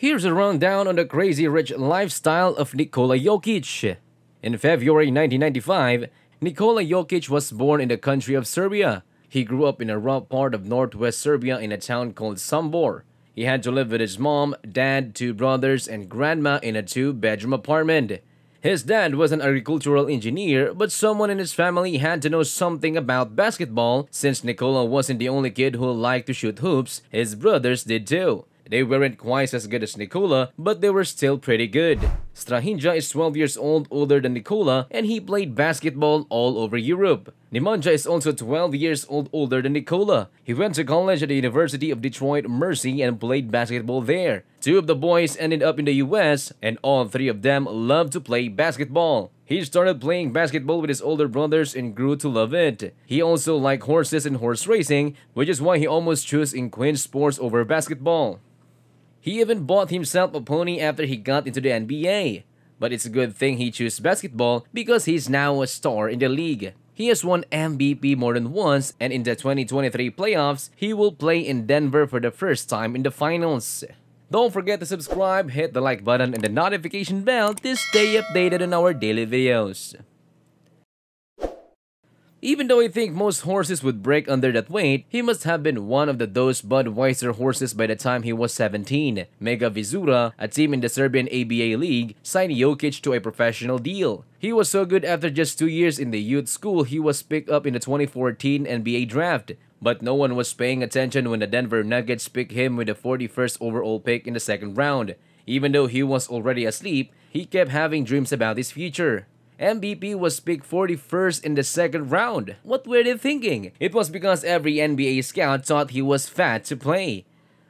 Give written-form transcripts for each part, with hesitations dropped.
Here's a rundown on the crazy rich lifestyle of Nikola Jokic. In February 1995, Nikola Jokic was born in the country of Serbia. He grew up in a rough part of northwest Serbia in a town called Sombor. He had to live with his mom, dad, two brothers, and grandma in a two-bedroom apartment. His dad was an agricultural engineer, but someone in his family had to know something about basketball since Nikola wasn't the only kid who liked to shoot hoops. His brothers did too. They weren't quite as good as Nikola, but they were still pretty good. Strahinja is 12 years old older than Nikola, and he played basketball all over Europe. Nemanja is also 12 years old older than Nikola. He went to college at the University of Detroit Mercy and played basketball there. Two of the boys ended up in the US, and all three of them loved to play basketball. He started playing basketball with his older brothers and grew to love it. He also liked horses and horse racing, which is why he almost chose equine sports over basketball. He even bought himself a pony after he got into the NBA. But it's a good thing he chose basketball because he's now a star in the league. He has won MVP more than once, and in the 2023 playoffs, he will play in Denver for the first time in the finals. Don't forget to subscribe, hit the like button and the notification bell to stay updated on our daily videos. Even though I think most horses would break under that weight, he must have been one of those Budweiser horses by the time he was 17. Mega Vizura, a team in the Serbian ABA League, signed Jokic to a professional deal. He was so good after just 2 years in the youth school, he was picked up in the 2014 NBA draft. But no one was paying attention when the Denver Nuggets picked him with the 41st overall pick in the second round. Even though he was already asleep, he kept having dreams about his future. MVP was picked 41st in the second round. What were they thinking? It was because every NBA scout thought he was fat to play.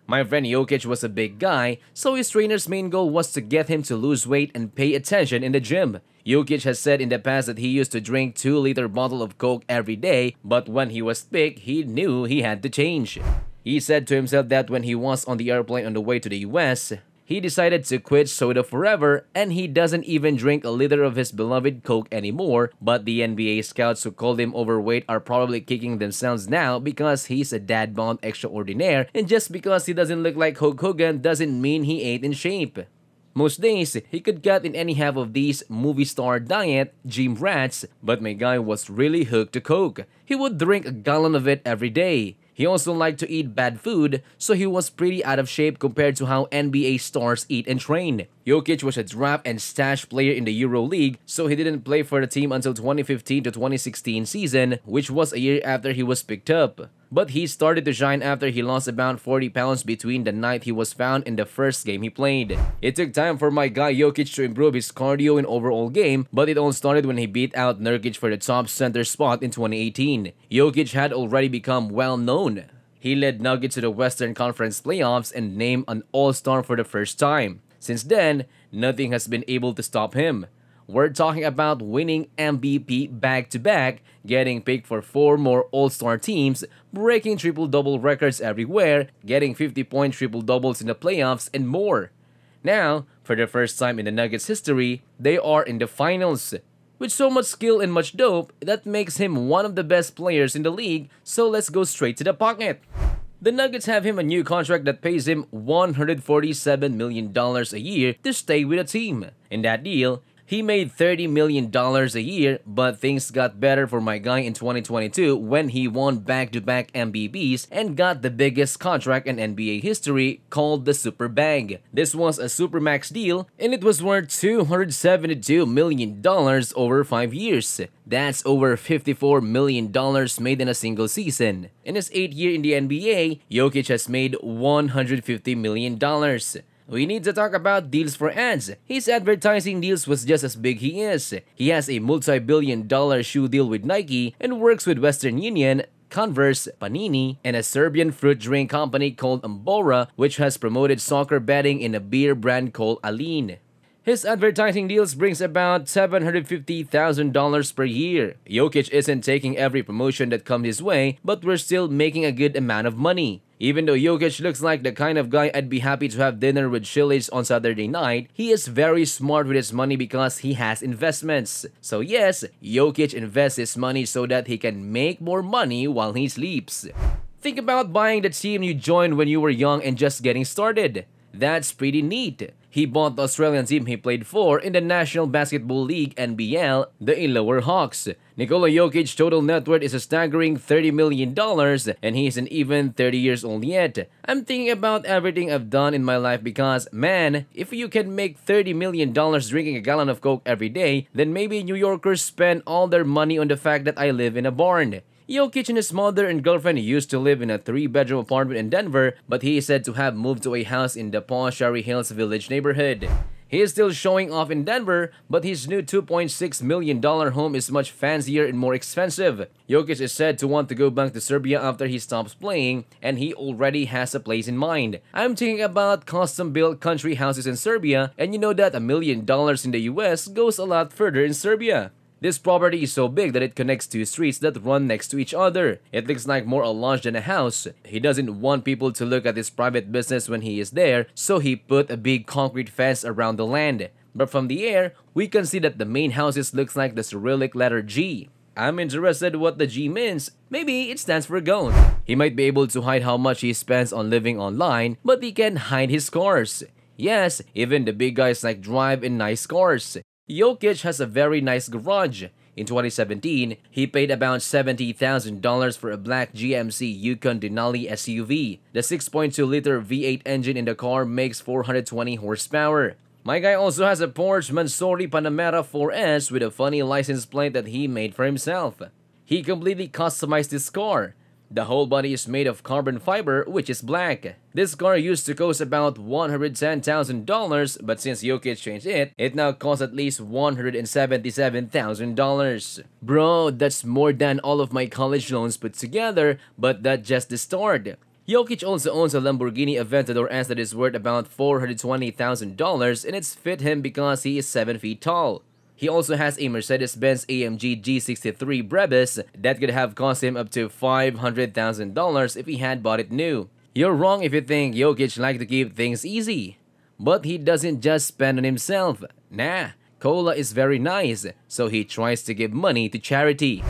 My friend Jokic was a big guy, so his trainer's main goal was to get him to lose weight and pay attention in the gym. Jokic has said in the past that he used to drink 2-liter bottle of Coke every day, but when he was big, he knew he had to change. He said to himself that when he was on the airplane on the way to the US, he decided to quit soda forever, and he doesn't even drink a liter of his beloved Coke anymore. But the NBA scouts who called him overweight are probably kicking themselves now because he's a dad bod extraordinaire, and just because he doesn't look like Hulk Hogan doesn't mean he ain't in shape. Most days, he could cut in any half of these movie star diet, gym rats, but my guy was really hooked to Coke. He would drink a gallon of it every day. He also liked to eat bad food, so he was pretty out of shape compared to how NBA stars eat and train. Jokic was a draft and stash player in the EuroLeague, so he didn't play for the team until 2015 to 2016 season, which was a year after he was picked up. But he started to shine after he lost about 40 pounds between the night he was found and the first game he played. It took time for my guy Jokic to improve his cardio and overall game, but it all started when he beat out Nurkic for the top center spot in 2018. Jokic had already become well known. He led Nuggets to the Western Conference playoffs and named an All-Star for the first time. Since then, nothing has been able to stop him. We're talking about winning MVP back-to-back, getting picked for 4 more All-Star teams, breaking triple-double records everywhere, getting 50-point triple-doubles in the playoffs, and more. Now, for the first time in the Nuggets history, they are in the finals. With so much skill and much dope, that makes him one of the best players in the league, so let's go straight to the pocket. The Nuggets have him a new contract that pays him $147 million a year to stay with the team. In that deal, he made $30 million a year, but things got better for my guy in 2022 when he won back-to-back MVPs and got the biggest contract in NBA history called the Super Bag. This was a Supermax deal, and it was worth $272 million over 5 years. That's over $54 million made in a single season. In his 8th year in the NBA, Jokic has made $150 million. We need to talk about deals for ads. His advertising deals was just as big he is. He has a multi-billion-dollar shoe deal with Nike and works with Western Union, Converse, Panini, and a Serbian fruit drink company called Ambora, which has promoted soccer betting in a beer brand called Aline. His advertising deals brings about $750,000 per year. Jokic isn't taking every promotion that comes his way, but we're still making a good amount of money. Even though Jokic looks like the kind of guy I'd be happy to have dinner with Chili's on Saturday night, he is very smart with his money because he has investments. So yes, Jokic invests his money so that he can make more money while he sleeps. Think about buying the team you joined when you were young and just getting started. That's pretty neat. He bought the Australian team he played for in the National Basketball League (NBL), the Illawarra Hawks. Nikola Jokic's total net worth is a staggering $30 million, and he isn't even 30 years old yet. I'm thinking about everything I've done in my life because, man, if you can make $30 million drinking a gallon of Coke every day, then maybe New Yorkers spend all their money on the fact that I live in a barn. Jokic and his mother and girlfriend used to live in a 3-bedroom apartment in Denver, but he is said to have moved to a house in the posh Cherry Hills Village neighborhood. He is still showing off in Denver, but his new $2.6 million home is much fancier and more expensive. Jokic is said to want to go back to Serbia after he stops playing, and he already has a place in mind. I'm thinking about custom-built country houses in Serbia, and you know that $1 million in the US goes a lot further in Serbia. This property is so big that it connects 2 streets that run next to each other. It looks like more a lodge than a house. He doesn't want people to look at his private business when he is there, so he put a big concrete fence around the land. But from the air, we can see that the main houses looks like the Cyrillic letter G. I'm interested what the G means. Maybe it stands for gold. He might be able to hide how much he spends on living online, but he can hide his cars. Yes, even the big guys like drive in nice cars. Jokic has a very nice garage. In 2017, he paid about $70,000 for a black GMC YUKON DENALI SUV. The 6.2-liter V8 engine in the car makes 420 horsepower. My guy also has a Porsche Mansory Panamera 4S with a funny license plate that he made for himself. He completely customized this car. The whole body is made of carbon fiber, which is black. This car used to cost about $110,000, but since Jokic changed it, it now costs at least $177,000. Bro, that's more than all of my college loans put together, but that's just the start. Jokic also owns a Lamborghini Aventador S that is worth about $420,000, and it's fit him because he is 7 feet tall. He also has a Mercedes-Benz AMG G63 BRABUS that could have cost him up to $500,000 if he had bought it new. You're wrong if you think Jokic likes to keep things easy. But he doesn't just spend on himself. Nah, Cola is very nice, so he tries to give money to charity.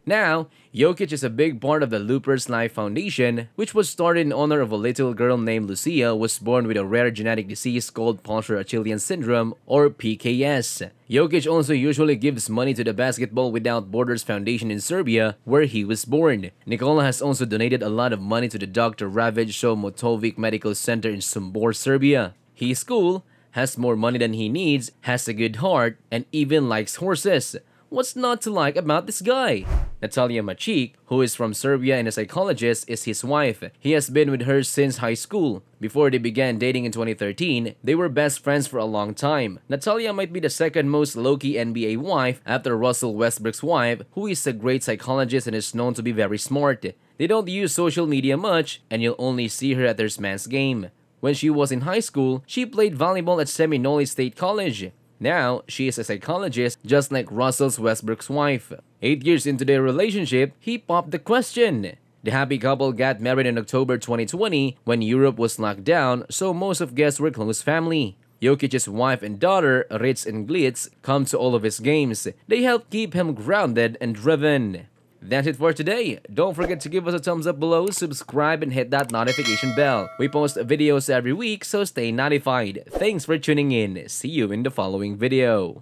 Now, Jokic is a big part of the Loopers Life Foundation, which was started in honor of a little girl named Lucia who was born with a rare genetic disease called Porsche Achillian Syndrome, or PKS. Jokic also usually gives money to the Basketball Without Borders Foundation in Serbia, where he was born. Nikola has also donated a lot of money to the Dr. Ravid Motovic Medical Center in Sombor, Serbia. He's cool, has more money than he needs, has a good heart, and even likes horses. What's not to like about this guy? Natalia Machik, who is from Serbia and a psychologist, is his wife. He has been with her since high school. Before they began dating in 2013, they were best friends for a long time. Natalia might be the second most low-key NBA wife after Russell Westbrook's wife, who is a great psychologist and is known to be very smart. They don't use social media much, and you'll only see her at their man's game. When she was in high school, she played volleyball at Seminole State College. Now, she is a psychologist just like Russell Westbrook's wife. 8 years into their relationship, he popped the question. The happy couple got married in October 2020 when Europe was locked down, so most of guests were close family. Jokic's wife and daughter, Ritz and Glitz, come to all of his games. They help keep him grounded and driven. That's it for today. Don't forget to give us a thumbs up below, subscribe, and hit that notification bell. We post videos every week, so stay notified. Thanks for tuning in. See you in the following video.